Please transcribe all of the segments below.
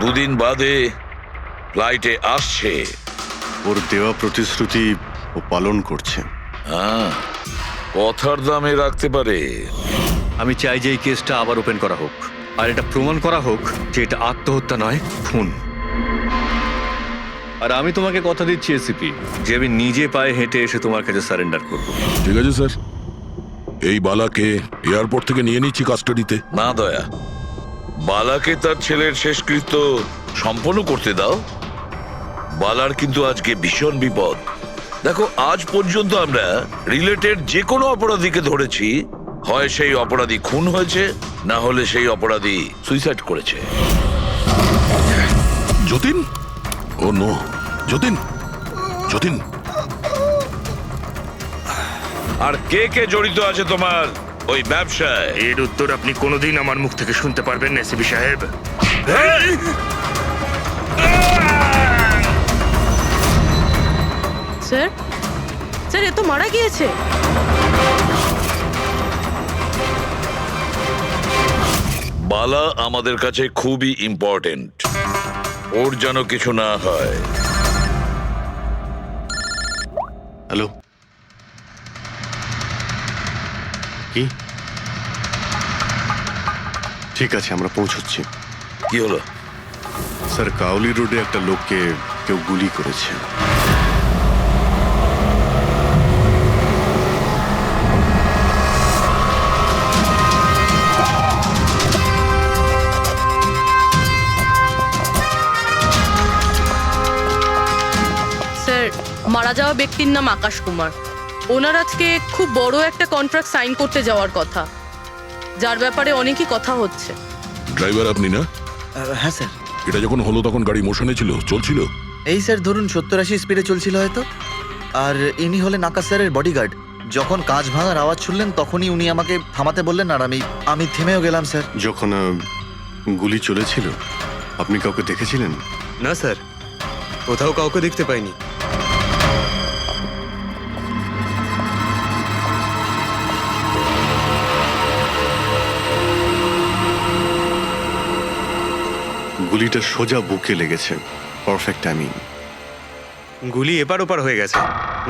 দুদিন বাদে ফ্লাইটে আসছে। ওর দেওয়া প্রতিশ্রুতি ও পালন করছে। হ্যাঁ, কথার দামে রাখতে পারে। আমি চাই যে এই কেসটা আবার ওপেন করা হোক, আর এটা প্রমাণ করা হোক যে এটা আত্মহত্যা নয়, খুন। আর আমি তোমাকে কথা দিচ্ছি এসিপি, যে আমি নিজে পায়ে হেঁটে এসে তোমার কাছে সারেন্ডার করব। ঠিক আছে স্যার, এই বালাকে এয়ারপোর্ট থেকে নিয়ে নিচ্ছি কাস্টাডিতে। না দয়া, বালাকে তার ছেলের শেষকৃত্য সম্পন্ন করতে দাও। বালার কিন্তু আজকে ভীষণ বিপদ। দেখো, আজ পর্যন্ত আমরা রিলেটেড যে কোনো অপরাধীকে ধরেছি, হয় সেই অপরাধী খুন হয়েছে, না হলে সেই অপরাধী সুইসাইড করেছে। যতীন, ও নো, যতীন, যতীন। আর কে কে জড়িত আছে তোমার ওই ব্যবসায়? এর উত্তর আপনি কোনোদিন আমার মুখ থেকে শুনতে পারবেন না এসিপি সাহেব। স্যার, স্যার, এ তো মারা গিয়েছে। বালা আমাদের কাছে খুবই ইম্পর্টেন্ট, ওর যেন কিছু না হয়। হ্যালো, কি? ঠিক আছে, আমরা পৌঁছচ্ছি। কি হলো? স্যার, কাউলি রোডে একটা লোককে কেউ গুলি করেছে। স্যার, মারা যাওয়া ব্যক্তির নাম আকাশ কুমার। ওনার আজকে খুব বড় একটা কন্ট্রাক্ট সাইন করতে যাওয়ার কথা, যার ব্যাপারে অনেকই কথা হচ্ছে। ড্রাইভার আপনি না? হ্যাঁ স্যার। এটা যখন হলো তখন গাড়ি মোশনে ছিল, চলছিল? এই স্যার ধরুন 70-80 স্পিডে চলছিল হয়তো। আর ইনি হলেন আকাশ স্যারের বডিগার্ড। যখন কাঁচ ভাঙার আওয়াজ শুনলেন তখনই উনি আমাকে থামাতে বললেন, আর আমি থেমেও গেলাম স্যার। যখন গুলি চলেছিল আপনি কাউকে দেখেছিলেন? না স্যার, কোথাও কাউকে দেখতে পাইনি। গুলিটা সোজা বুকে লেগেছে। Perfect timing. গুলি এপার ওপার হয়ে গেছে,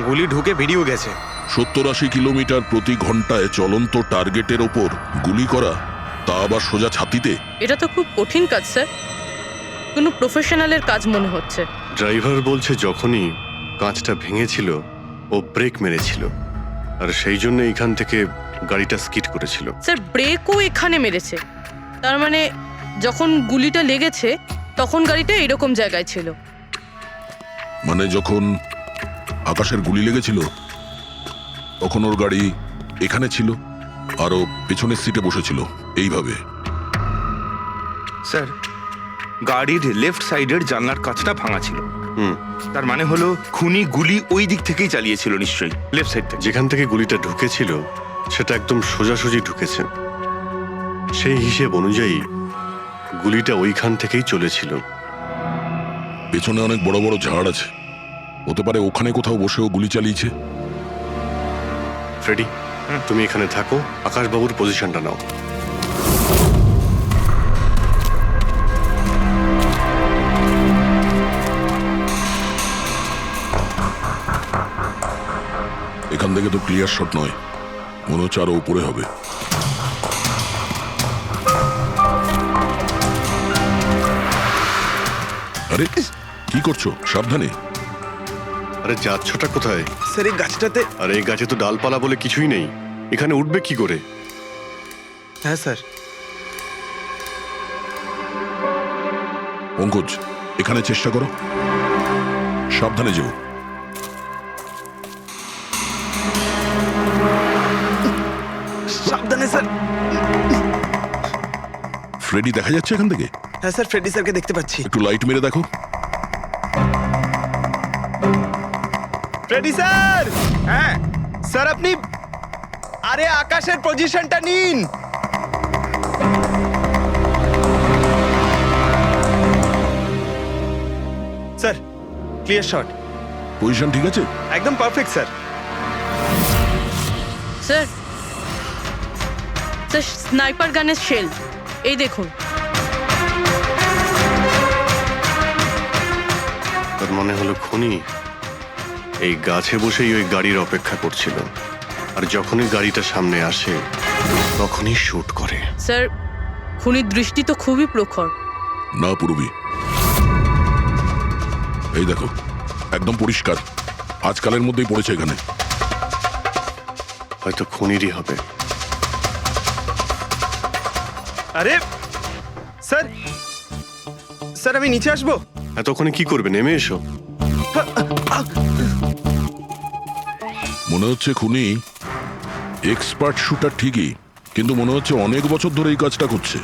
গুলি ঢুকে বেরিয়েও গেছে। 70-80 কিলোমিটার প্রতি ঘন্টায় চলন্ত টার্গেটের ওপর গুলি করা, তা আবার সোজা ছাতিতে। এটা তো খুব কঠিন কাজ স্যার, কোনো প্রফেশনালের কাজ মনে হচ্ছে। ড্রাইভার বলছে যখনই কাঁচটা ভেঙেছিল ও ব্রেক মেরেছিল, আর সেই জন্য এখান থেকে গাড়িটা স্কিড করেছিল। স্যার, ব্রেকও এখানে মেরেছে, তার মানে যখন গুলিটা লেগেছে তখন গাড়িটা এরকম জায়গায় ছিল। মানে যখন আকাশের গুলি লেগেছিল তখন ওর গাড়ি এখানে ছিল, আর ও পেছনের সিটে বসেছিল এইভাবে। স্যার, গাড়ির লেফট সাইডের জানলার কাঁচটা ভাঙা ছিল। তার মানে হলো খুনি গুলি ওই দিক থেকেই চালিয়েছিল, নিশ্চয়ই লেফট সাইড থেকে। যেখান থেকে গুলিটা ঢুকেছিল সেটা একদম সোজাসুজি ঢুকেছে। সেই হিসেব অনুযায়ী গুলিটা ওইখান থেকেই চলেছিল। পেছনে অনেক বড় বড় ঝাড় আছে, হতে পারে ওখানে কোথাও বসেও গুলি চালিয়েছে। ফ্রেডি, তুমি এখানে থাকো, আকাশবাবুর পজিশনটা নাও। এখান থেকে তো ক্লিয়ার শট নয়, মনে হচ্ছে আরো উপরে হবে। আরে কি করছো? সাবধানে। আরে যাচ্ছটা কোথায়? স্যার, এই গাছটাতে। আরে এই গাছে তো ডালপালা বলে কিছুই নেই, এখানে উঠবে কি করে? হ্যাঁ স্যার। পঙ্কজ, এখানে চেষ্টা করো, সাবধানে যেও। সাবধানে স্যার। ফ্রেডি দেখা যাচ্ছে এখান থেকে? হ্যাঁ স্যার, ফ্রেডি স্যারকে দেখতে পাচ্ছি। একটু লাইট মেরে দেখো। Freddie sir! হ্যাঁ স্যার, আপনি আরে আকাশের পজিশনটা নিন। Sir, clear shot. পজিশন ঠিক আছে? একদম perfect sir. Sir, sir, sniper গানের শেল এই দেখুন। হলো খুনি এই গাছে বসেই ওই গাড়ির অপেক্ষা করছিল, আর যখনই গাড়িটা সামনে আসে তখনই শুট করে। স্যার খুনির দৃষ্টি তো খুবই প্রখর। না পূর্বী, এই দেখো একদম পরিষ্কার, আজকালের মধ্যেই পড়েছে এখানে। হয়তো খুনিরই হবে। আরে স্যার, স্যার আমি নিচে আসবো? এতক্ষণে কি করবে, নেমে এসো। মনে হচ্ছে খুনি এক্সপার্ট শুটার ঠিকই, কিন্তু মনে হচ্ছে অনেক বছর ধরে এই কাজটা করছে।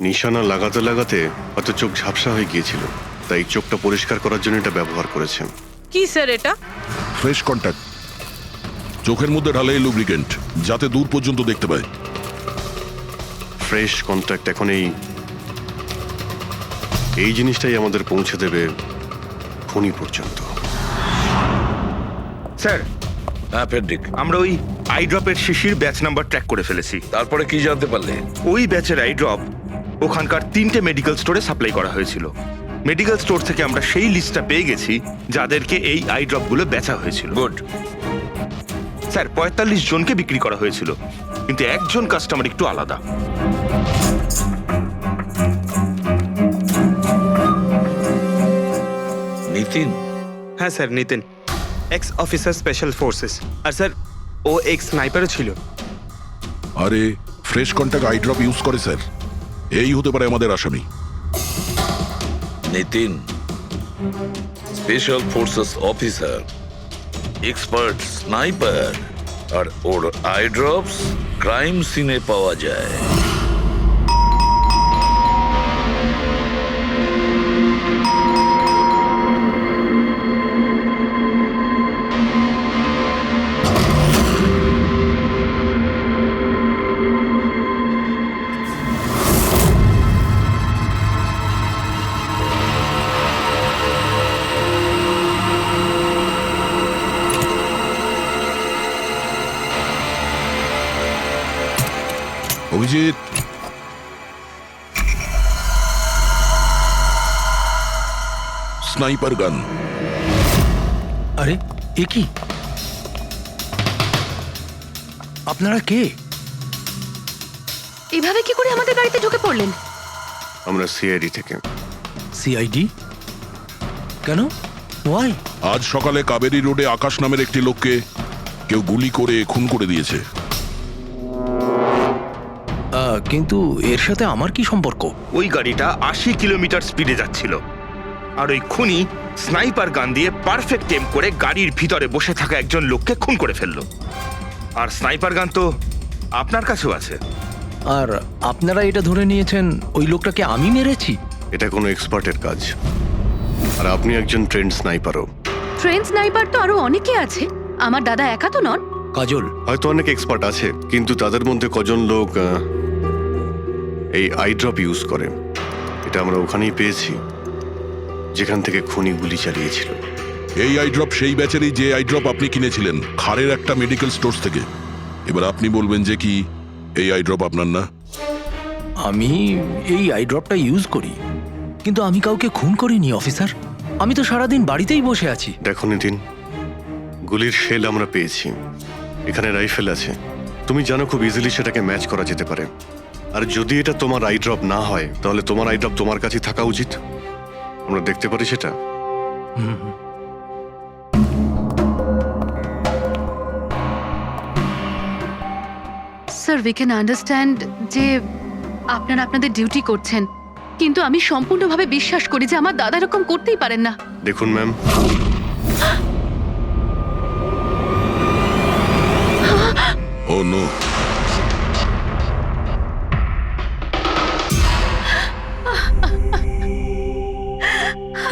নিশানা লাগাতে লাগাতে হয়তো চোখ ঝাপসা হয়ে গিয়েছিল, তাই চোখটা পরিষ্কার করার জন্য এটা ব্যবহার করেছে। কি স্যার এটা? ফ্রেশ কন্ট্যাক্ট, চোখের মধ্যে ঢালে এই লুব্রিকেন্ট যাতে দূর পর্যন্ত দেখতে পায়। ফ্রেশ কন্ট্যাক্ট এখন এই জিনিসটাই আমাদের পৌঁছে দেবে খুনি পর্যন্ত। স্যার, হ্যাঁ পেন্ডিক, আমরা ওই আই ড্রপের শিশির ব্যাচ নাম্বার ট্র্যাক করে ফেলেছি। তারপরে কি জানতে পারলে? ওই ব্যাচের আই ড্রপ ওখানকার 3টে মেডিকেল স্টোরে সাপ্লাই করা হয়েছিল। মেডিকেল স্টোর থেকে আমরা সেই লিস্টটা পেয়ে গেছি যাদেরকে এই আই ড্রপগুলো বেচা হয়েছিল। গুড। স্যার 45 জনকে বিক্রি করা হয়েছিল, কিন্তু একজন কাস্টমার একটু আলাদা। নিতিন? হ্যাঁ sir, Nitin, ex officer special forces. আর স্যার ও এক্স স্নাইপারও ছিল। আরে fresh contact eye drop use করে স্যার, এই হতে পারে আমাদের আসামি। Nitin special forces officer, expert sniper, আর ওর আই ড্রপস ক্রাইম সিনে পাওয়া যায়। অভিজিৎ, স্নাইপার গান। আরে এ কি? আপনারা কে? এভাবে কি করে আমাদের বাড়িতে ঢুকে পড়লেন? আমরা সিআইডি থেকে। সিআইডি? কেন? ওয়াই? আজ সকালে কাবেরী রোডে আকাশ নামের একটি লোককে কেউ গুলি করে খুন করে দিয়েছে। কিন্তু এর সাথে আমার কি সম্পর্ক? ওই গাড়িটা 80 কিলোমিটার স্পিডে যাচ্ছিল, আর ওই খুনি স্নাইপার গান দিয়ে পারফেক্ট এম করে গাড়ির ভিতরে বসে থাকা একজন লোককে খুন করে ফেললো। আর স্নাইপার গান তো আপনার কাছেও আছে। আর আপনারা এটা ধরে নিয়েছেন ওই লোকটাকে আমি মেরেছি? এটা কোনো এক্সপার্টের কাজ, আর আপনি একজন ট্রেন্ড স্নাইপারও। ট্রেন স্নাইপার তো আরো অনেকে আছে, আমার দাদা একা তো নন। কাজল, হয়তো অনেক এক্সপার্ট আছে, কিন্তু তাদের মধ্যে কজন লোক এই আই ড্রপ ইউজ করে এটা আমরা ওখানেই পেয়েছি যেখান থেকে খুনি গুলি চালিয়েছিল। এই আই ড্রপ সেই ব্যাচেরই যে আই ড্রপ আপনি কিনেছিলেন খারের একটা মেডিকেল স্টোর থেকে। এবার আপনি বলবেন যে কি এই আই ড্রপ আপনার না? আমি এই আই ড্রপটা ইউজ করি, কিন্তু আমি কাউকে খুন করিনি অফিসার। আমি তো সারাদিন বাড়িতেই বসে আছি। দেখো নিতিন, গুলির শেল আমরা পেয়েছি, এখানে রাইফেল আছে, তুমি জানো খুব ইজিলি সেটাকে ম্যাচ করা যেতে পারে। আর যদি এটা তোমার আই ড্রপ না হয় তাহলে তোমার আই ড্রপ তোমার কাছে থাকা উচিত, আমরা দেখতে পারি সেটা। স্যার উই ক্যান আন্ডারস্ট্যান্ড যে আপনারা আপনাদের ডিউটি করছেন, কিন্তু আমি সম্পূর্ণভাবে বিশ্বাস করি যে আমার দাদা এরকম করতেই পারেন না। দেখুন ম্যাম, ও নো,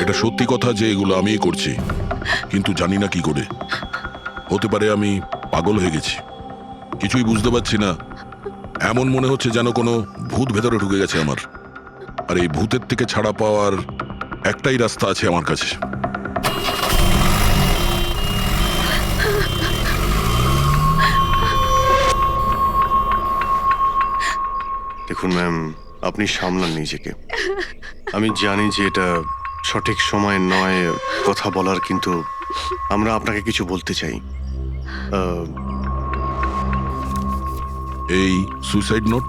এটা সত্যি কথা যে এগুলো আমিই করছি, কিন্তু জানি না কি করে। হতে পারে আমি পাগল হয়ে গেছি, কিছুই বুঝতে পারছি না। এমন মনে হচ্ছে যেন কোনো ভূত ভেতরে ঢুকে গেছে আমার, আর এই ভূতের থেকে ছাড়া পাওয়ার একটাই রাস্তা আছে আমার কাছে। দেখুন ম্যাম, আপনি সামলান নিজেকে। আমি জানি যে এটা সঠিক সময় নয় কথা বলার, কিন্তু আমরা আপনাকে কিছু বলতে চাই। এই সুইসাইড নোট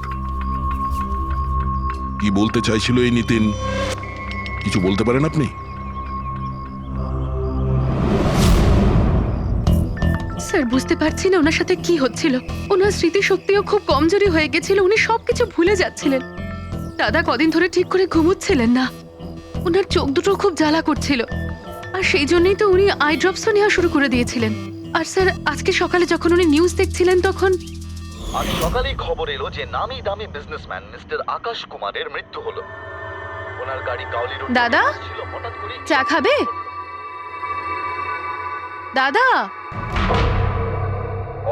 কি বলতে চাইছিল এই নিতিন? কিছু বলতে পারেন আপনি? স্যার বুঝতে পারছি না ওনার সাথে কি হচ্ছিল। ওনার স্মৃতিশক্তিও খুব কমজোরি হয়ে গেছিল, উনি সবকিছু ভুলে যাচ্ছিলেন। দাদা কদিন ধরে ঠিক করে ঘুমোচ্ছিলেন না, ওনার চোখ দুটো খুব জ্বালা করছিল, আর সেই জন্যই তো উনি আই ড্রপসও নেওয়া শুরু করে দিয়েছিলেন। আর স্যার আজকে সকালে যখন উনি নিউজ দেখছিলেন তখন আজ সকালেই খবর এলো যে নামি দামি বিজনেসম্যান মিস্টার আকাশ কুমারের মৃত্যু হলো। ওনার গাড়ি কাউলি রোড দাদা ছিল, হঠাৎ করে চা খাবে? দাদা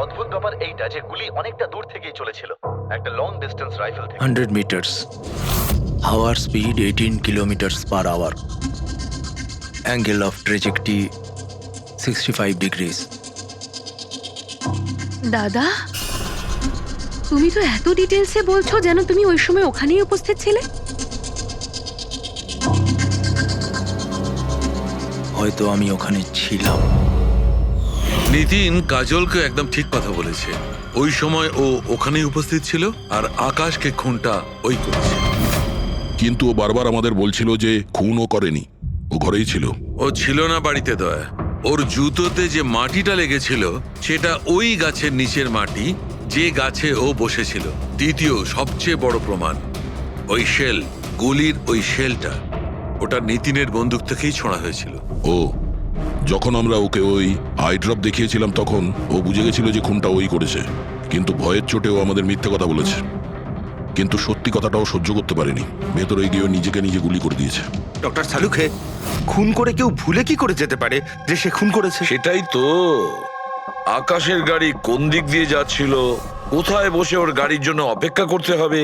অদ্ভুত ব্যাপার এইটা যে গুলি অনেকটা দূর থেকেই চলেছিল, একটা লং ডিস্টেন্স রাইফেল থেকে। 100 মিটার্স, হাওয়ার speed 18 kilometres per hour, angle of trajectory 65 degrees. দাদা তুমি তো এত ডিটেলসে বলছো যেন তুমি ওই সময় ওখানেই উপস্থিত ছিলে। হয়তো আমি ওখানে ছিলাম। নিতিন কাজলকে একদম ঠিক কথা বলেছে। ওই সময় ও ওখানেই উপস্থিত ছিল আর আকাশকে খুনটা ওই করেছে। কিন্তু ও বারবার আমাদের বলছিল যে খুনও করেনি, ও ঘরেই ছিল। ও ছিল না বাড়িতে দয়া। ওর জুতোতে যে মাটিটা লেগেছিল সেটা ওই গাছের নিচের মাটি যে গাছে ও বসেছিল। দ্বিতীয় সবচেয়ে বড় প্রমাণ, ওই শেল, গুলির ওই শেলটা ওটা নিতিনের বন্দুক থেকেই ছোঁড়া হয়েছিল। ও যখন আমরা ওকে ওই আই ড্রপ দেখিয়েছিলাম তখন ও বুঝে গেছিল যে খুনটা ওই করেছে, কিন্তু ভয়ের চোটে ও আমাদের মিথ্যে কথা বলেছে। কিন্তু সত্যি কথাটাও সহ্য করতে পারেনি, ভেতরে গিয়ে নিজেকে নিজে গুলি করে দিয়েছে। ডক্টর সালুখে, খুন করে কেউ ভুলে কি করে যেতে পারে যে সে খুন করেছে? সেটাই তো। আকাশের গাড়ি কোন দিক দিয়ে যাচ্ছিল, কোথায় বসে ওর গাড়ির জন্য অপেক্ষা করতে হবে,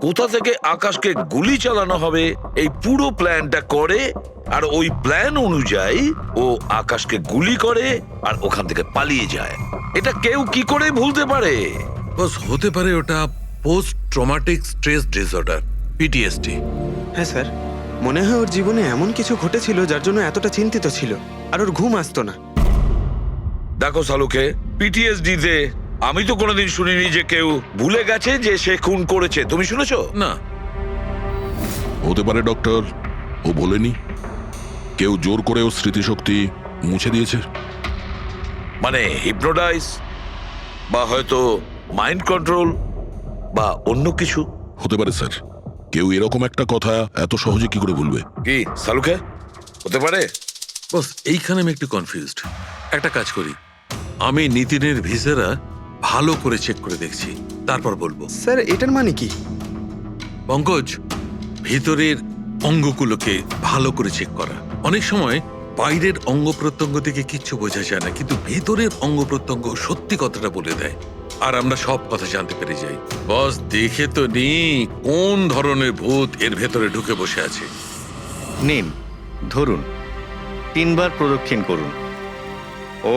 কোথা থেকে আকাশকে গুলি চালানো হবে, এই পুরো প্ল্যানটা করে আর ওই প্ল্যান অনুযায়ী ও আকাশকে গুলি করে আর ওখান থেকে পালিয়ে যায়। এটা কেউ কি করে ভুলতে পারে? বস হতে পারে ওটা post traumatic stress disorder, PTSD. হ্যাঁ স্যার, মনে হয় ওর জীবনে এমন কিছু ঘটেছিল যার জন্য এতটা চিন্তিত ছিল, আর ওর ঘুম আসতো না। দেখো সালুকে, পিটিএসডি তে আমি তো কোনোদিন শুনিনি যে কেউ ভুলে গেছে যে সে খুন করেছে। তুমি শুনেছো? না। হতে পারে ডক্টর, ও বলেনি, কেউ জোর করে ওর স্মৃতিশক্তি মুছে দিয়েছে। মানে হিপনোটাইজ, বা হয়তো মাইন্ড কন্ট্রোল, বা অন্য কিছু। হতে পারে স্যার, কেউ এরকম একটা কথা এত সহজে কি করে ভুলবে? কি সালুকে, হতে পারে? বস এইখানে আমি একটু কনফিউজড। একটা কাজ করি, আমি নিতিনের ভিসারা ভালো করে চেক করে দেখছি, তারপর বলবো। স্যার এটার মানে কি? পঙ্কজ, ভিতরের অঙ্গগুলোকে ভালো করে চেক করা। অনেক সময় বাইরের অঙ্গ প্রত্যঙ্গ থেকে কিচ্ছু বোঝা যায় না, কিন্তু ভেতরের অঙ্গ প্রত্যঙ্গ সত্যি কথাটা বলে দেয়, আর আমরা সব কথা জানতে পেরে যাই। বস দেখে তো নি কোন ধরনের ভূত এর ভেতরে ঢুকে বসে আছে। নিন, ধরুন, 3 বার প্রদক্ষিণ করুন।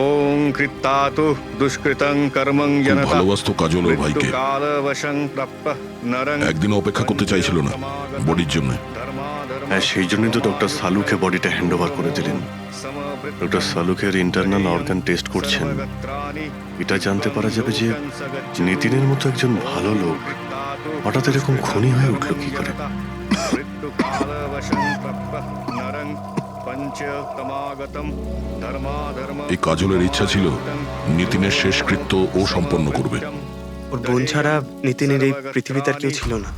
ওং কৃত্তাতু দুষ্কৃতং কর্মং জনতা। ভালোবাসতো কাজল ওর ভাইকে। কালবশং প্রাপ্যঃ নরং। একদিন অপেক্ষা করতে চাইছিল না বডির জন্য। হ্যাঁ, সেই জন্যই তো ডক্টর সালুকে বডিটা হ্যান্ড ওভার করে দিলেন। ডক্টর সালুকের ইন্টারনাল অর্গান টেস্ট করছেন। এটা জানতে পারা যাবে যে নিতিনের মতো একজন ভালো লোক হঠাৎ এরকম খুনি হয়ে উঠলো কি করে। এই কাজলের ইচ্ছা ছিল নিতিনের শেষকৃত্য ও সম্পন্ন করবে। ওর বোন ছাড়া নিতিনের এই পৃথিবীতে আর কেউ ছিল না।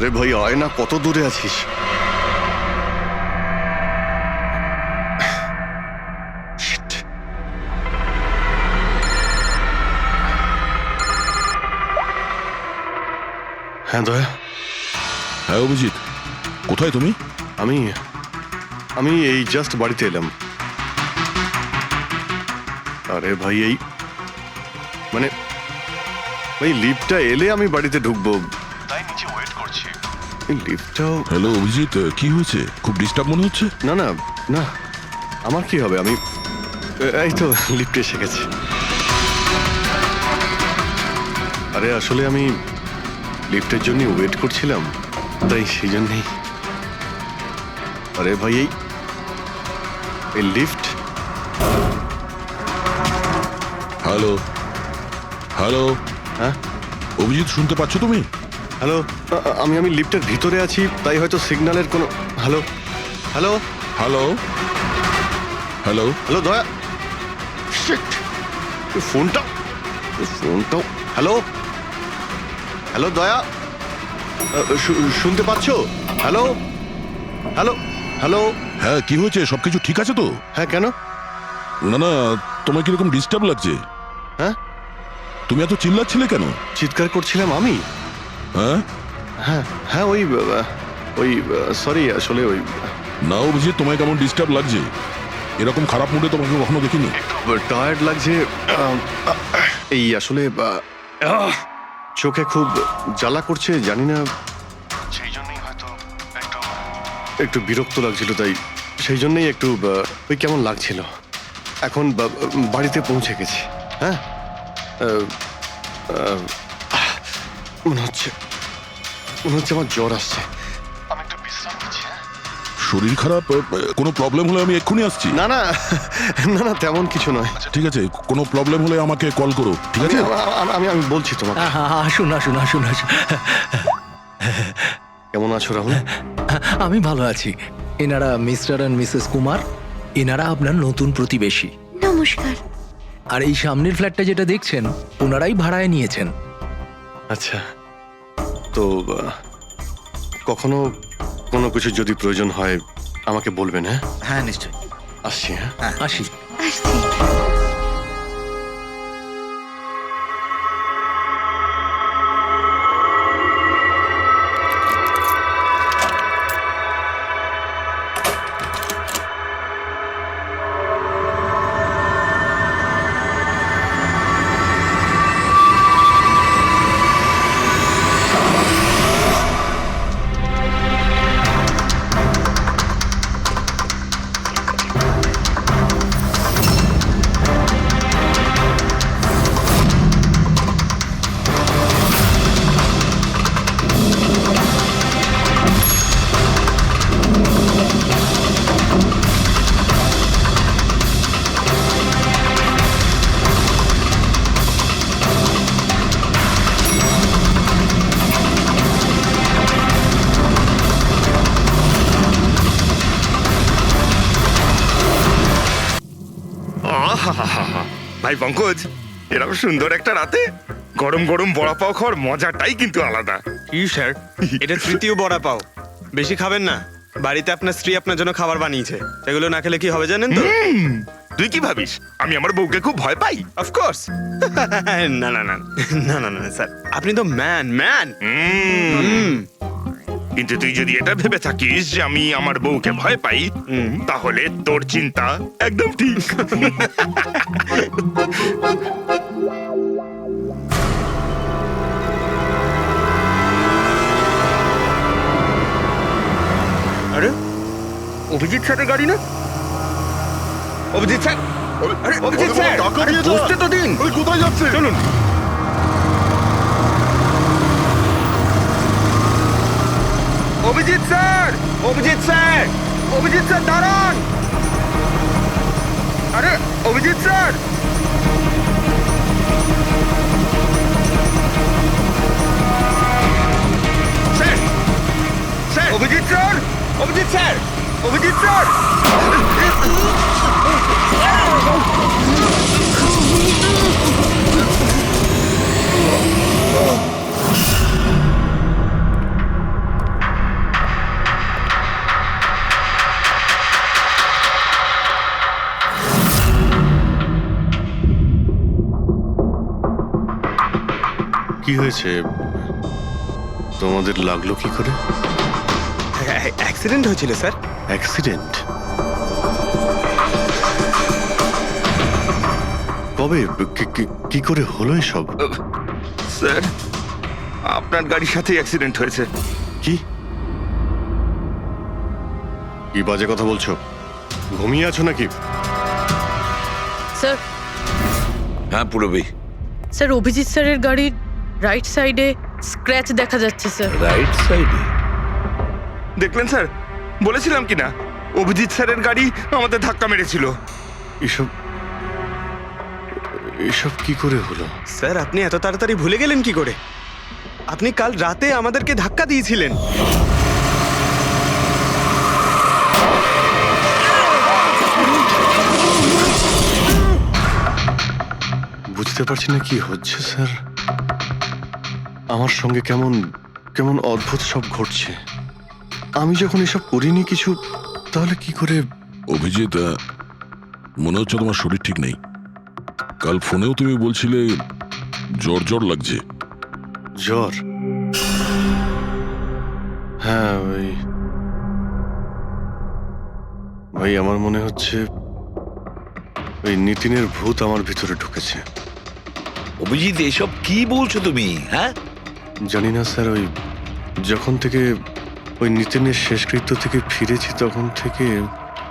আরে ভাই আয় না, কত দূরে আছিস? Shit. হ্যাঁ দয়া, হ্যাঁ অভিজিৎ, কোথায় তুমি? আমি আমি এই জাস্ট বাড়িতে এলাম। আরে ভাই এই মানে ভাই লিফটটা এলে আমি বাড়িতে ঢুকবো, তাই নিচে ওয়েট করছি। এই লিফটটাও হ্যালো অভিজিৎ, কি হয়েছে? খুব ডিস্টার্ব মনে হচ্ছে। না না না, আমার কি হবে, আমি এই তো লিফটে এসে গেছি। আরে আসলে আমি লিফটের জন্য ওয়েট করছিলাম, তাই সেই জন্যেই। আরে ভাই এই লিফট। হ্যালো হ্যালো, হ্যাঁ অভিজিৎ শুনতে পাচ্ছ তুমি? হ্যালো, আমি লিফটের ভিতরে আছি, তাই হয়তো সিগন্যালের কোনো। Hello hello hello hello, hello দয়া, শিট, ফোনটা ফোনটাও। হ্যালো হ্যালো দয়া, শুনতে পাচ্ছো? Hello hello hello. হ্যাঁ কি হয়েছে? সবকিছু ঠিক আছে তো? হ্যাঁ কেন? না না, তোমার কিরকম ডিস্টার্ব লাগছে? হ্যাঁ তুমি এত চিল্লাচ্ছিলে কেন? চিৎকার করছিলাম আমি? হ্যাঁ হ্যাঁ হ্যাঁ ওই সরি, আসলে ওই না অভিজিৎ, তোমায় কেমন ডিস্টার্ব লাগছে? এরকম খারাপ মুডে তোমাকে কখনো দেখিনি। টায়ার্ড লাগছে, এই আসলে চোখে খুব জ্বালা করছে, জানি না, সেই জন্যই হয়তো একটু বিরক্ত লাগছিল, তাই সেই জন্যই একটু ওই কেমন লাগছিল। এখন বাড়িতে পৌঁছে গেছি। হ্যাঁ মনে হচ্ছে আমার জ্বর আসছে, আমি একটু বিশ্রাম নিচ্ছি। শরীর খারাপ? কোনো প্রবলেম হলে আমি এক্ষুনি আসছি। না না না না, তেমন কিছু নয়। ঠিক আছে, কোনো প্রবলেম হলে আমাকে কল করো, ঠিক আছে? আমি আমি বলছি তোমাকে। আসুন আসুন আসুন আসুন। কেমন আছো রাহুল? আমি ভালো আছি। এনারা মিস্টার অ্যান্ড মিসেস কুমার, এনারা আপনার নতুন প্রতিবেশী। নমস্কার। আর এই সামনের ফ্ল্যাটটা যেটা দেখছেন, ওনারাই ভাড়ায় নিয়েছেন। আচ্ছা, তো কখনো কোনো কিছু যদি প্রয়োজন হয় আমাকে বলবেন। হ্যাঁ হ্যাঁ নিশ্চয়ই। আসছি। হ্যাঁ আসি। আসছি। ভাই পঙ্কজ, এরকম সুন্দর একটা রাতে গরম গরম বড়া পাও খাওয়ার মজাটাই কিন্তু আলাদা। কি স্যার, এটা তৃতীয় বড়া পাও, বেশি খাবেন না। বাড়িতে আপনার স্ত্রী আপনার জন্য খাবার বানিয়েছে, এগুলো না খেলে কি হবে জানেন তো? তুই কি ভাবিস আমি আমার বউকে খুব ভয় পাই? অফকোর্স। না না না না না না স্যার, আপনি তো ম্যান। কিন্তু তুই যদি এটা ভেবে থাকিস যে আমি আমার বউকে ভয় পাই, তাহলে তোর চিন্তা একদম ঠিক। আরে অভিজিৎ স্যারের গাড়ি না? অভিজিৎ স্যার, আরে অভিজিৎ স্যার, আরে বসতে তো দিন। কোথায় যাচ্ছে? চলুন। Abhijit sir, Abhijit sir, Abhijit sir দাঁড়ান। আরে Abhijit sir, sir, sir, Abhijit sir, Abhijit sir, Abhijit sir. কি হয়েছে তোমাদের লাগলো কি করে? অ্যাক্সিডেন্ট হয়েছিল স্যার। অ্যাক্সিডেন্ট? কবে? কি করে হলো এসব? স্যার, আপনার গাড়ির সাথেই অ্যাক্সিডেন্ট হয়েছে। কি কি বাজে কথা বলছো? ঘুমিয়ে আছো নাকি? স্যার হ্যাঁ পুরবি, স্যার অভিজিৎ স্যারের গাড়ির রাইট সাইডে স্ক্র্যাচ দেখা যাচ্ছে স্যার। রাইট সাইডে? দেখলেন স্যার, বলেছিলাম কি না অভিজিৎ স্যারের গাড়ি আমাদের ধাক্কা মেরেছিল। এসব এসব কি করে হলো? স্যার আপনি এত তাড়াতাড়ি ভুলে গেলেন কি করে? আপনি কাল রাতে আমাদেরকে ধাক্কা দিয়েছিলেন। বুঝতে পারছি না কি হচ্ছে স্যার। আমার সঙ্গে কেমন কেমন অদ্ভুত সব ঘটছে। আমি যখন এসব করিনি কিছু, তাহলে কি করে? অভিজিৎ, মনে হচ্ছে তোমার শরীর ঠিক নেই। কাল ফোনেও তুমি বলছিলে জ্বর জ্বর লাগছে। জ্বর? হ্যাঁ ভাই আমার মনে হচ্ছে ওই নিতিনের ভূত আমার ভিতরে ঢুকেছে। অভিজিৎ এসব কি বলছো তুমি? হ্যাঁ জানি না স্যার, ওই যখন থেকে ওই নিতিনের শেষকৃত্য থেকে ফিরেছি তখন থেকে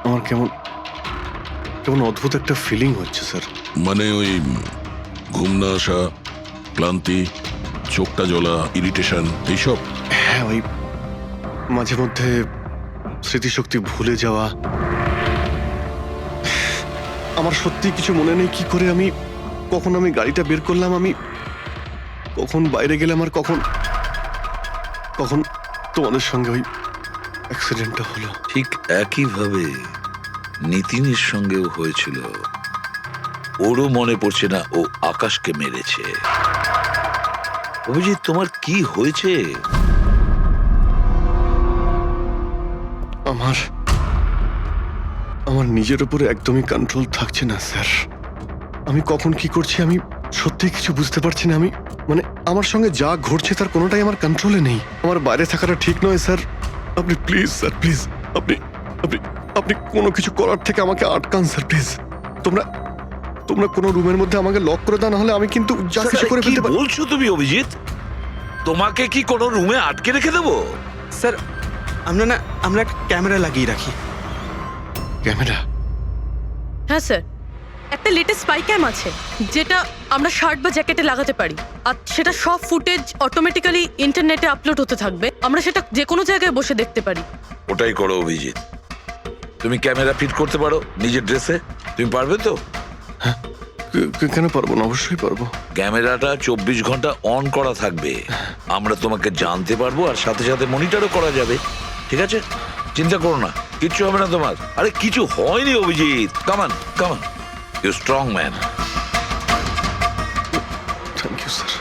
আমার কেমন কেমন অদ্ভুত একটা ফিলিং হচ্ছে স্যার। মানে ওই ঘুম না আসা, ক্লান্তি, চোখটা জ্বলা, ইরিটেশন, এইসব? হ্যাঁ, ওই মাঝে মধ্যে স্মৃতিশক্তি ভুলে যাওয়া। আমার সত্যি কিছু মনে নেই কি করে আমি কখন আমি গাড়িটা বের করলাম, আমি কখন বাইরে গেলাম, আর কখন কখন তোমাদের সঙ্গে ওই অ্যাক্সিডেন্টটা হলো। ঠিক একইভাবে নিতিনের সঙ্গেও হয়েছিল। ওরও মনে পড়ছে না ও আকাশকে মেরেছে। অভিজিৎ তোমার কি হয়েছে? আমার নিজের উপরে একদমই কন্ট্রোল থাকছে না স্যার। আমি কখন কি করছি আমি সত্যি কিছু বুঝতে পারছি না। আমি মানে আমার সঙ্গে যা ঘটছে তার কোনোটাই আমার কন্ট্রোলে নেই। আমার বাইরে থাকাটা ঠিক নয় স্যার। আপনি প্লিজ স্যার, প্লিজ আপনি আপনি আপনি কোনো কিছু করার থেকে আমাকে আটকান স্যার, প্লিজ। তোমরা তোমরা কোনো রুমের মধ্যে আমাকে লক করে দাও, না হলে আমি কিন্তু যা কিছু করে কি ফেলতে পারি। বলছো তুমি অভিজিৎ? তোমাকে কি কোনো রুমে আটকে রেখে দেবো? স্যার আমরা একটা ক্যামেরা লাগিয়ে রাখি। ক্যামেরা? হ্যাঁ স্যার, একটা লেটেস্ট স্পাই ক্যাম আছে যেটা আমরা শার্ট বা জ্যাকেটে লাগাতে পারি, আর সেটা সব ফুটেজ অটোমেটিক্যালি ইন্টারনেটে আপলোড হতে থাকবে। আমরা সেটা যে কোনো জায়গায় বসে দেখতে পারি। ওটাই করো অভিজিৎ। তুমি ক্যামেরা ফিট করতে পারো নিজের ড্রেসে? তুমি পারবে তো? কেন পারবো না, অবশ্যই পারবো। ক্যামেরাটা 24 ঘন্টা অন করা থাকবে। আমরা তোমাকে জানতে পারবো, আর সাথে সাথে মনিটরও করা যাবে। ঠিক আছে, চিন্তা করো না, কিচ্ছু হবে না তোমার। আরে কিছু হয়নি Abhijit. Come on come on, you strong man. Thank you sir.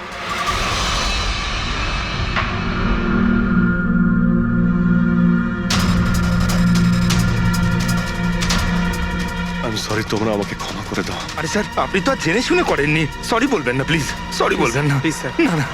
আমি সরি, তোমরা আমাকে ক্ষমা করে দাও। আরে স্যার, আপনি তো আর জেনে শুনে করেননি। সরি বলবেন না প্লিজ, সরি বলবেন না প্লিজ স্যার। না না।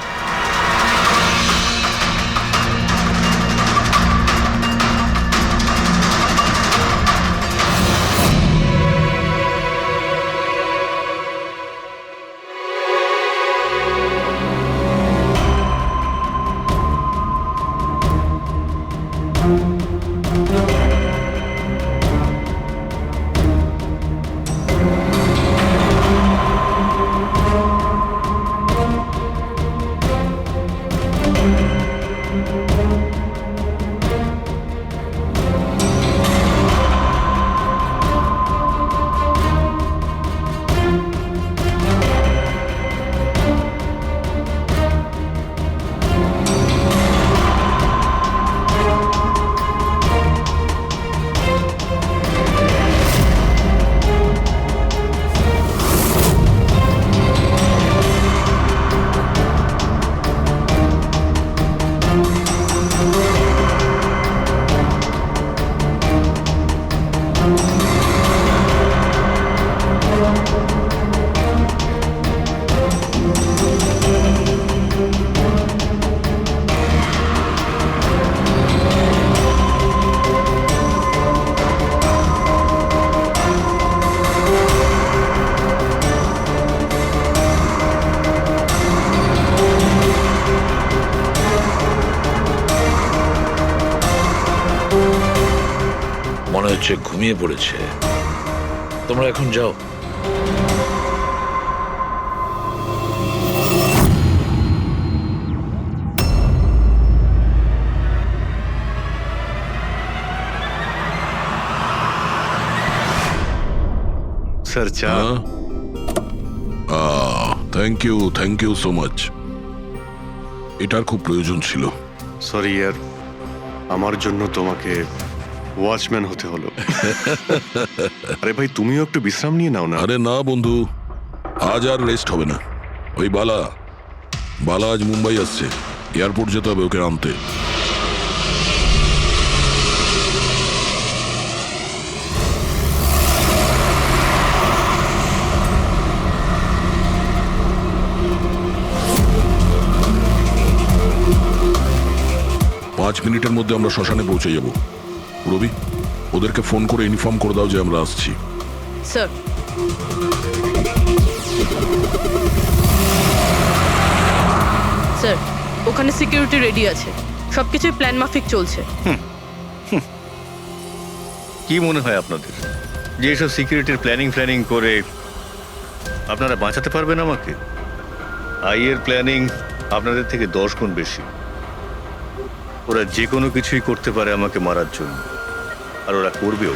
মনে হচ্ছে ঘুমিয়ে পড়েছে। তোমরা এখন যাও। স্যার চা। Thank you so much. এটার খুব প্রয়োজন ছিল। সরি ইয়ার, আমার জন্য তোমাকে ওয়াচম্যান হতে হলো। আরে ভাই, তুমিও একটু বিশ্রাম নিয়ে নাও না। আরে না বন্ধু, আজ আর রেস্ট হবে না। ওই বালা আজ মুম্বাই আসছে, এয়ারপোর্ট যেতে হবে ওকে আনতে। 5 মিনিটের মধ্যে আমরা শ্মশানে পৌঁছে যাব। রবি, ওদেরকে ফোন করে ইনফর্ম করে দাও যে আমরা আসছি। স্যার। স্যার, ওখানে সিকিউরিটি রেডি আছে, সবকিছুই প্ল্যান মাফিক চলছে। কি মনে হয় আপনাদের যে এসব সিকিউরিটির প্ল্যানিং করে আপনারা বাঁচাতে পারবেন আমাকে? আইয়ের প্ল্যানিং আপনাদের থেকে 10 গুণ বেশি। ওরা যে কোনো কিছুই করতে পারে আমাকে মারার জন্য, আর ওরা করবেও।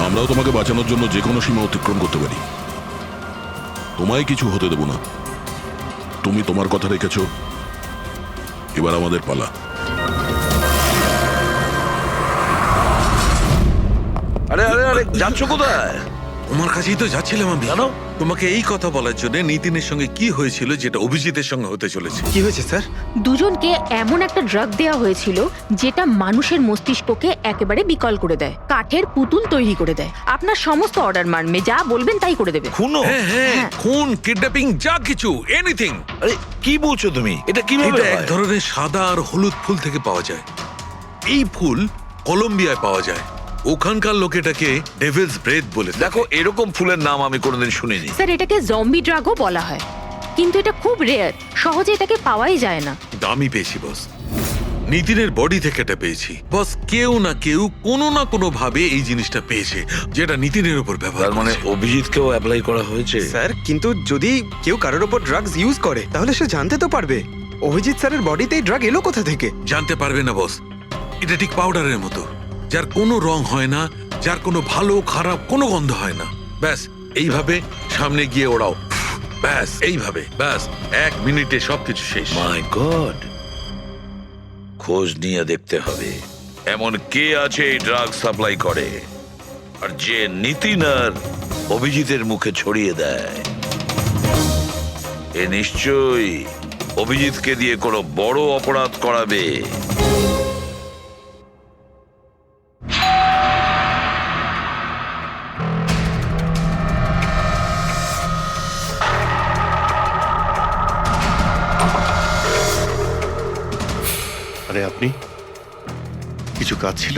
আমরাও তোমাকে বাঁচানোর জন্য যে কোনো সীমা অতিক্রম করতে পারি। তোমায় কিছু হতে দেব না। তুমি তোমার কথা রেখেছ, এবার আমাদের পালা। আরে আরে আরে, যাচ্ছ কোথায়? তোমার কাছেই তো যাচ্ছিলাম আমি। জানো তোমাকে এই কথা বলার জন্য নিতিনের সঙ্গে কি হয়েছিল যেটা অভিজিতের সঙ্গে হতে চলেছে। কি হয়েছে স্যার? দুজনকে এমন একটা ড্রাগ দেওয়া হয়েছিল যেটা মানুষের মস্তিষ্ককে একেবারে বিকল করে দেয়, কাঠের পুতুল তৈরি করে দেয়। আপনার সমস্ত অর্ডার মানবে, যা বলবেন তাই করে দেবে। খুনো? হ্যাঁ, খুন, কিডন্যাপিং, যা কিছু, এনিথিং। আরে কি বলছো তুমি? এটা কিভাবে এটা এক হয়? ধরনের সাদা আর হলুদ ফুল থেকে পাওয়া যায়। এই ফুল কলম্বিয়ায় পাওয়া যায়। ওখানকার লোক এটাকে ডেভিলস ব্রেথ বলে। দেখো, এরকম ফুলের নাম আমি কোনোদিন শুনিনি। স্যার, এটাকে জম্বি ড্রাগও বলা হয়, কিন্তু এটা খুব রেয়ার, সহজে এটাকে পাওয়াই যায় না। দামি পেয়েছি বস, নিতিনের বডি থেকে এটা পেয়েছি বস। কেউ না কেউ কোনো না কোনো ভাবে এই জিনিসটা পেয়েছে যেটা নিতিনের উপর ব্যবহার তার মানে করেছে। অভিজিৎকেও অ্যাপ্লাই করা হয়েছে। স্যার, কিন্তু যদি কেউ কারোর ওপর ড্রাগস ইউজ করে তাহলে সে জানতে তো পারবে অভিজিৎ স্যারের বডিতে এই ড্রাগ এলো কোথা থেকে। জানতে পারবে না বস। এটা ঠিক পাউডারের মতো, যার কোনো রং হয় না, যার কোনো ভালো খারাপ কোনো গন্ধ হয় না। ব্যাস এইভাবে সামনে গিয়ে ওড়াও, ব্যাস এইভাবে, ব্যাস 1 মিনিটে সবকিছু শেষ। মাই গড, খোঁজ নিয়ে দেখতে হবে এমন কে আছে এই ড্রাগ সাপ্লাই করে, আর যে নিতিন আর অভিজিতের মুখে ছড়িয়ে দেয়। এ নিশ্চয়ই অভিজিৎকে দিয়ে কোনো বড় অপরাধ করাবে। আরে আপনি, কিছু কাজ ছিল?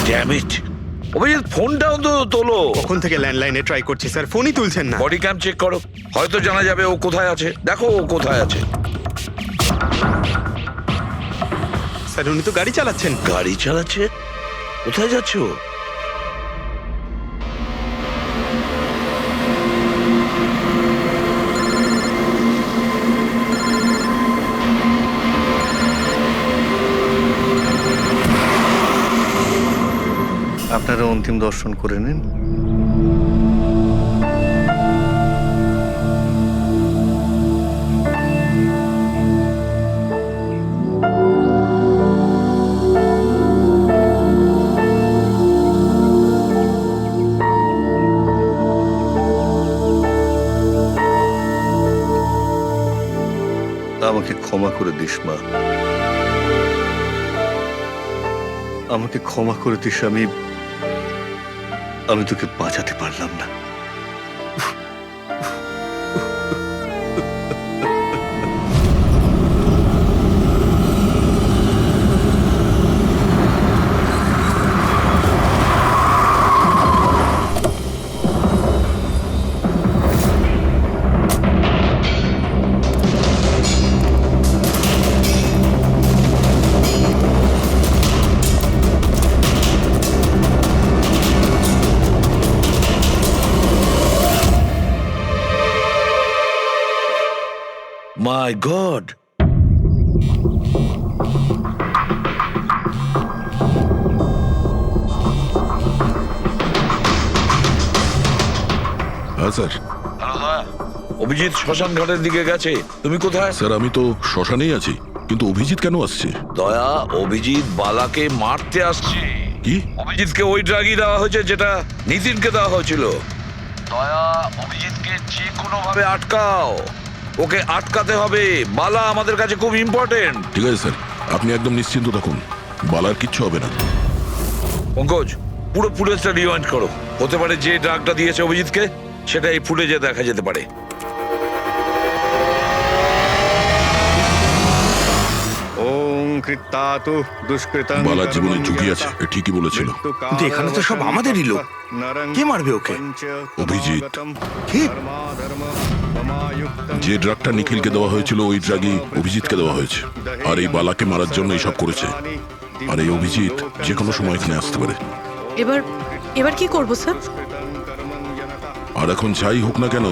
ড্যাম ইট, অভিজিৎ ফোনটাও তো তোলো। কখন থেকে ল্যান্ডলাইনে ট্রাই করছি স্যার, ফোনই তুলছেন না। বডি ক্যাম চেক করো, হয়তো জানা যাবে ও কোথায় আছে। দেখো ও কোথায় আছে। স্যার, উনি তো গাড়ি চালাচ্ছেন। গাড়ি চালাচ্ছে? কোথায় যাচ্ছে ও? আপনারা অন্তিম দর্শন করে নিন। আমাকে ক্ষমা করে দিস মা, আমাকে ক্ষমা করে দিস। আমি তোকে বাঁচাতে পারলাম না। মাই গড! হ্যাঁ স্যার। অভিজিৎ শ্মশান ঘাটের দিকে গেছে। তুমি কোথায়? স্যার আমি তো শ্মশানেই আছি, কিন্তু অভিজিৎ কেন আসছে? দয়া, অভিজিৎ বালাকে মারতে আসছে। কি? অভিজিৎকে ওই ড্রাগই দেওয়া হয়েছে যেটা নিতিনকে দেওয়া হয়েছিল। দয়া, অভিজিৎকে যে কোনো ভাবে আটকাও। ওকে আটকাতে হবে। বালা আমাদের কাছে খুব ইম্পর্টেন্ট। ঠিক আছে স্যার, আপনি একদম নিশ্চিন্ত থাকুন, বালার কিচ্ছু হবে না। পঙ্কজ, পুরো ফুটেজটা রিওয়াইন্ড করো। হতে পারে যে ড্রাগটা দিয়েছে অভিজিৎকে সেটা এই ফুটেজে দেখা যেতে পারে। ওং কৃত্তাতু দুষ্কৃতং বালার জীবনে কর্মং ঝুঁকি আছে, যথা এ ঠিকই বলেছিল। কিন্তু এখানে তো সব আমাদেরই লোক। কে মারবে ওকে? অভিজিৎ। কি? যে ড্রাগটা নিখিলকে দেওয়া হয়েছিল ওই ড্রাগই অভিজিৎকে দেওয়া হয়েছে, আর এই বালাকে মারার জন্য এইসব করেছে। আর এই অভিজিৎ যে কোনো সময় এখানে আসতে পারে। এবার কি করব স্যার? আর এখন যাই হোক না কেন,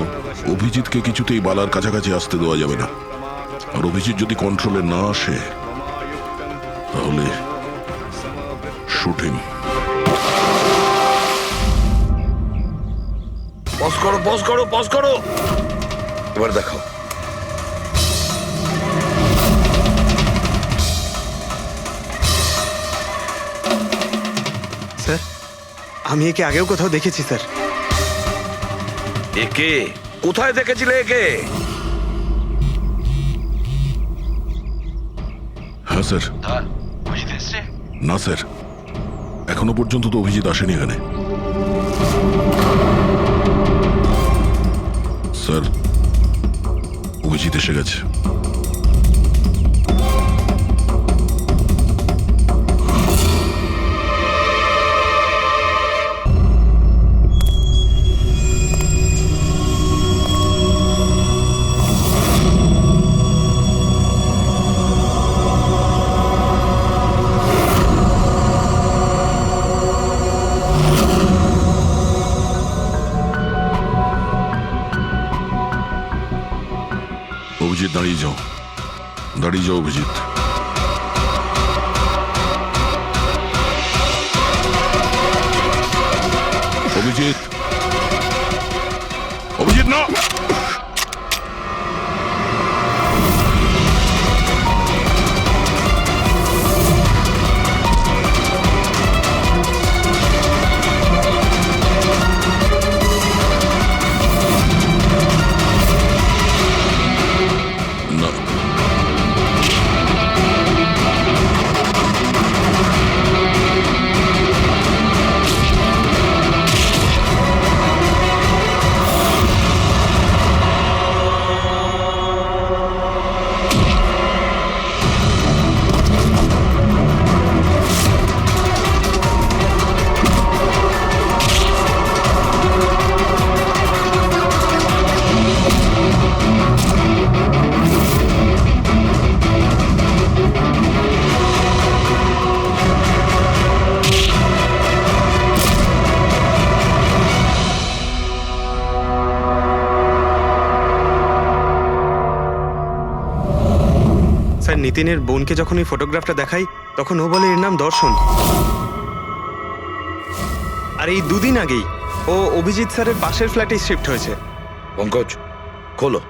অভিজিৎকে কিছুতেই বালার কাছাকাছি আসতে দেওয়া যাবে না। আর অভিজিৎ যদি কন্ট্রোলে না আসে তাহলে শুট হিম। পজ করো, পজ করো, পজ করো। এবার দেখাও। স্যার, আমি একে আগেও কোথাও দেখেছি স্যার। একে কোথায় দেখেছিলে একে? হ্যাঁ স্যার। না স্যার, এখনো পর্যন্ত তো অভিজিৎ আসেনি এখানে। স্যার, অভিজিৎ এসে গেছে। অভিজিৎ দাঁড়িয়ে যাও, দাঁড়িয়ে যাও অভিজিৎ। অভিজিৎ, অভিজিৎ না! না। স্যার, নিতিনের বোনকে যখন এই ফটোগ্রাফটা দেখাই তখন ও বলে এর নাম দর্শন। আর এই দুদিন আগেই ও অভিজিৎ স্যারের পাশের ফ্ল্যাটে শিফট হয়েছে। পঙ্কজ, খোলো।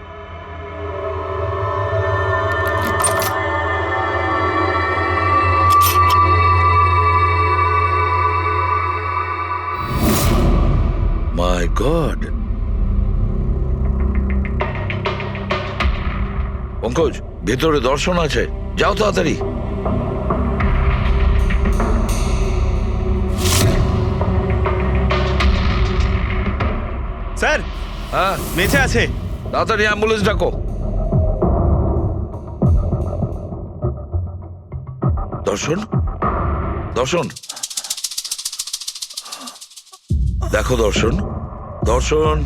মাই গড! পঙ্কজ, ভেতরে দর্শন আছে, যাও তাড়াতাড়ি। স্যার, হ্যাঁ, বেঁচে আছে। তাড়াতাড়ি অ্যাম্বুলেন্স ডাকো। দর্শন, দর্শন, দেখো দর্শন, দর্শন,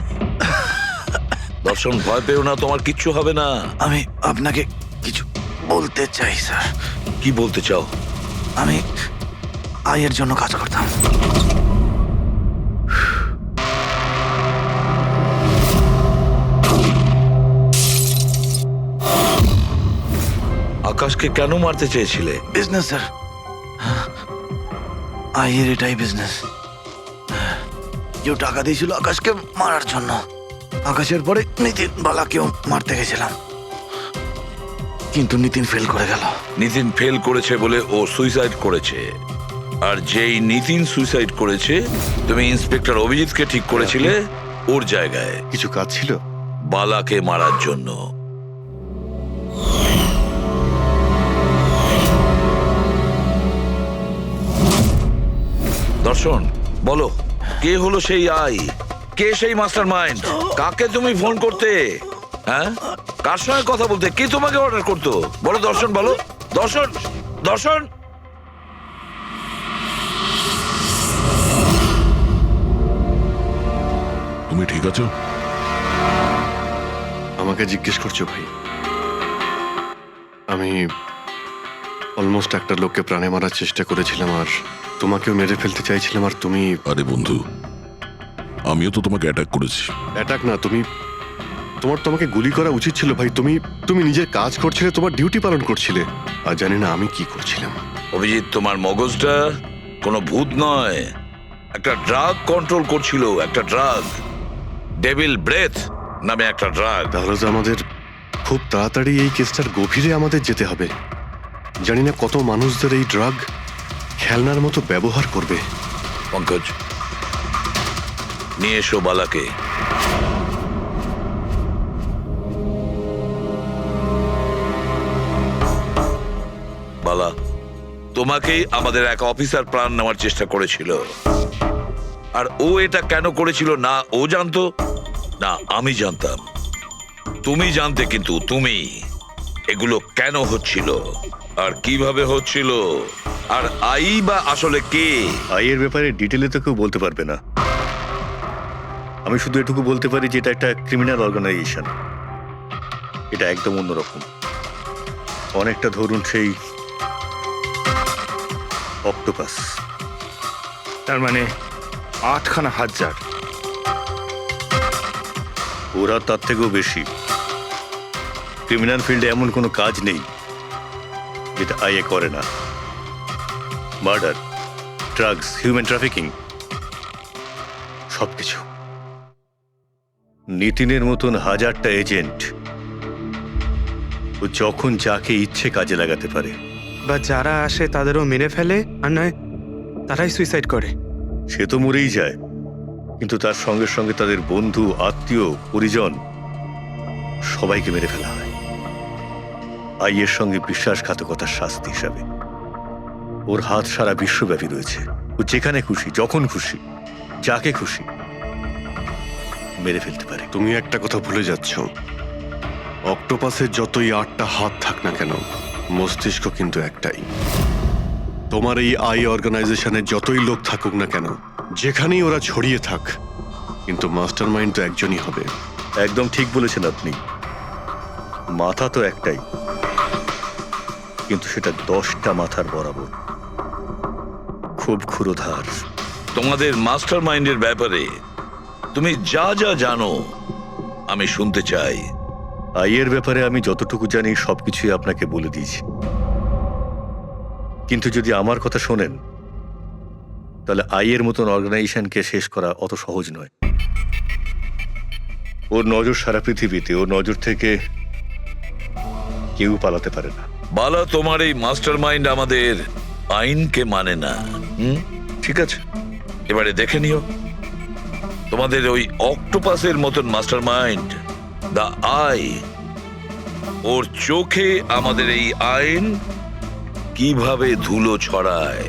দর্শন, ভয় পেও না, তোমার কিচ্ছু হবে না। আমি আপনাকে কিছু বলতে চাই স্যার। কি বলতে চাও? আমি আয়ের জন্য কাজ করতাম। আকাশকে কেন মারতে চেয়েছিলে? বিজনেস স্যার, আইয়ের এটাই বিজনেস। কেউ টাকা দিয়েছিল আকাশকে মারার জন্য। আকাশের পরে নিতিন বালাকেও মারতে গেছিলাম, কিন্তু নিতিন ফেল করে গেল। নিতিন ফেল করেছে বলে ও সুইসাইড করেছে, আর যেই নিতিন সুইসাইড করেছে তুমি ইন্সপেক্টর অভিজিৎকে ঠিক করেছিলে ওর জায়গায় কিছু কাজ ছিল? বালাকে মারার জন্য। দর্শন, বলো কে হলো সেই আই? কে সেই মাস্টার মাইন্ড? কাকে তুমি ফোন করতে? হ্যাঁ, কার সঙ্গে কথা বলতে? কে তোমাকে অর্ডার করতো? বলো দর্শন, বলো দর্শন। দর্শন, তুমি ঠিক আছো? আমাকে জিজ্ঞেস করছো ভাই? আমি অলমোস্ট একটা লোককে প্রাণে মারার চেষ্টা করেছিলাম, আর তোমাকেও মেরে ফেলতে চাইছিলাম, আর তুমি... আরে বন্ধু, আমিও তো তোমাকে অ্যাটাক করেছি। অ্যাটাক না, তোমার তোমাকে গুলি করা উচিত ছিল ভাই। তুমি নিজের কাজ করছিলে, তোমার ডিউটি পালন করছিলে, আর জানি না আমি কি করছিলাম। অভিজিৎ, তোমার মগজটা কোনো ভূত নয়, একটা ড্রাগ কন্ট্রোল করছিল। একটা ড্রাগ, ডেভিল ব্রেথ নামে একটা ড্রাগ। তাহলে তো আমাদের খুব তাড়াতাড়ি এই কেসটার গভীরে আমাদের যেতে হবে। জানি না কত মানুষদের এই ড্রাগ খেলনার মতো ব্যবহার করবে। পঙ্কজ, নিয়ে এসো বালাকে। বালা, তোমাকেই আমাদের এক অফিসার প্রাণ নেওয়ার চেষ্টা করেছিল, আর ও এটা কেন করেছিল না ও জানতো না আমি জানতাম। তুমি জানতে, কিন্তু তুমি এগুলো কেন হচ্ছিল আর কিভাবে হচ্ছিল, আর আই বা আসলে কে? আইয়ের ব্যাপারে ডিটেলে তো কেউ বলতে পারবে না। আমি শুধু এটুকু বলতে পারি যে এটা একটা ক্রিমিনাল অর্গানাইজেশন। এটা একদম অন্যরকম, অনেকটা ধরুন সেই অক্টোপাস। তার মানে 8খানা হাজার। ওরা তার থেকেও বেশি। ক্রিমিনাল ফিল্ডে এমন কোনো কাজ নেই যেটা আইএ করে না। মার্ডার, ড্রাগস, হিউম্যান ট্রাফিকিং, সবকিছু। নিতিনের মতন হাজারটা এজেন্ট, ও যখন যাকে ইচ্ছে কাজে লাগাতে পারে। বা যারা আসে তাদেরও মেরে ফেলে, আর নয় তারাই সুইসাইড করে। সে তো মরেই যায়, কিন্তু তার সঙ্গে সঙ্গে তাদের বন্ধু, আত্মীয়, পরিজন সবাইকে মেরে ফেলা হয় আইয়ের সঙ্গে বিশ্বাসঘাতকতার শাস্তি হিসাবে। ওর হাত সারা বিশ্বব্যাপী রয়েছে। ও যেখানে খুশি, যখন খুশি, যাকে খুশি মেরে ফেলতে পারে। তুমি একটা কথা ভুলে যাচ্ছ, অক্টোপাসের যতই 8টা হাত থাক না কেন, মস্তিষ্ক কিন্তু একটাই। তোমার এই আই অর্গানাইজেশনের যতই লোক থাকুক না কেন, যেখানেই ওরা ছড়িয়ে থাক, কিন্তু মাস্টার মাইন্ড তো একজনই হবে। একদম ঠিক বলেছেন আপনি। মাথা তো একটাই, কিন্তু সেটা 10টা মাথার বরাবর, খুব ক্ষুরোধার। তোমাদের মাস্টার মাইন্ডের ব্যাপারে তুমি যা যা জানো আমি শুনতে চাই। আইয়ের ব্যাপারে আমি যতটুকু জানি সবকিছুই আপনাকে বলে দিয়েছি, কিন্তু যদি আমার কথা শোনেন তাহলে আইয়ের মতন অর্গানাইজেশনকে শেষ করা অত সহজ নয়। ওর নজর সারা পৃথিবীতে, ওর নজর থেকে কেউ পালাতে পারে না। বালা, তোমার এই মাস্টার মাইন্ড আমাদের আইনকে মানে না। ঠিক আছে, এবারে দেখে নিও তোমাদের ওই অক্টোপাসের মতন মাস্টার মাইন্ড, দা আই, ওর চোখে আমাদের এই আইন কিভাবে ধুলো ছড়ায়।